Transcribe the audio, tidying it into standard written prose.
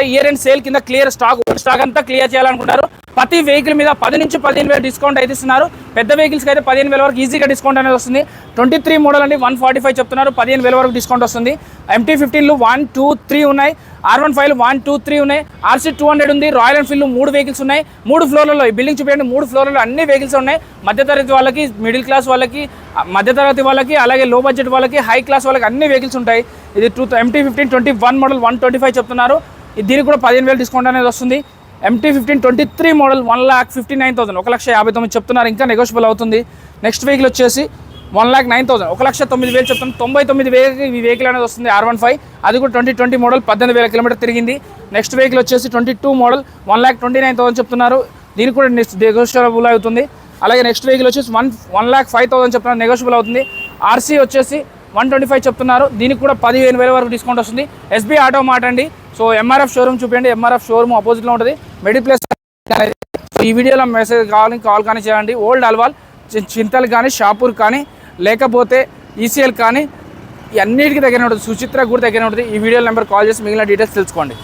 Year end sale కింద clear stock అంతా clear చేయాలనుకుంటారు. ప్రతి వెహికల్ మీద 10 నుంచి 15,000 డిస్కౌంట్ అయితే ఇస్తున్నారు. పెద్ద వెహికల్స్కి అయితే 15,000 వరకు ఈజీగా డిస్కౌంట్ అనేది వస్తుంది. 23 మోడల్ అండి 145 చెప్తున్నారు, 15,000 వరకు డిస్కౌంట్ వస్తుంది. MT-15లు 1, 2, 3 ఉన్నాయి. R15లు 1, 2, 3 ఉన్నాయి. RC 200 ఉంది. రాయల్ ఎన్ఫీల్డ్ 3 వెహికల్స్ ఉన్నాయి. 3 ఫ్లోర్లలో ఈ బిల్డింగ్ చూపించండి. 3 ఫ్లోర్లలో అన్ని వెహికల్స్ ఉన్నాయి. మధ్యతరగతి వాళ్ళకి, మిడిల్ క్లాస్ వాళ్ళకి, మధ్యతరగతి వాళ్ళకి, అలాగే లో బడ్జెట్ వాళ్ళకి, హై క్లాస్ వాళ్ళకి అన్ని వెహికల్స్ ఉంటాయి. ఇది MT-15 21 మోడల్ 125 చెప్తున్నారు. దీనికి కూడా 15,000 డిస్కౌంట్ అనేది వస్తుంది. MT-15 23 మోడల్ 1,59,000, 1,59,000 చెప్తున్నారు. ఇంకా నెగోషియబుల్ అవుతుంది. నెక్స్ట్ వెహికల్ వచ్చేసి 1,09,000, 1,09,000 చెప్తున్నారు. 99,000 ఈ వెహికల్ అనేది వస్తుంది. R15 అది కూడా 2020 మోడల్ 18,000 కిలోమీటర్ తిరిగింది. నెక్స్ట్ వెహికల్ వచ్చేసి 22 మోడల్ 1,29,000 చెప్తున్నారు. దీనికి కూడా నెగోషియబుల్ అవుతుంది. అలాగే నెక్స్ట్ వెహికల్ వచ్చేసి 1,05,000 చెప్తున్నారు, నెగోషియబుల్ అవుతుంది. RC వచ్చేసి 125 చెప్తున్నారు. దీనికి కూడా 15,000 వరకు డిస్కౌంట్ వస్తుంది. SB ఆటో మార్ట్ అండి. సో MRF షోరూమ్ చూపించండి. MRF షోరూమ్ అపోజిట్లో ఉంటుంది. మెడిప్లస్ అనేది. సో ఈ వీడియోలో మెసేజ్ కావాలి, కాల్ కానీ చేయండి. ఓల్డ్ అల్వాల్, చింతల్ కానీ, షాపూర్ కానీ, లేకపోతే ECL కానీ, అన్నిటికీ దగ్గర ఉంటుంది. సుచిత్ర కూడా దగ్గర ఉంటుంది. ఈ వీడియో నెంబర్ కాల్ చేసి మిగిలిన డీటెయిల్స్ తెలుసుకోండి.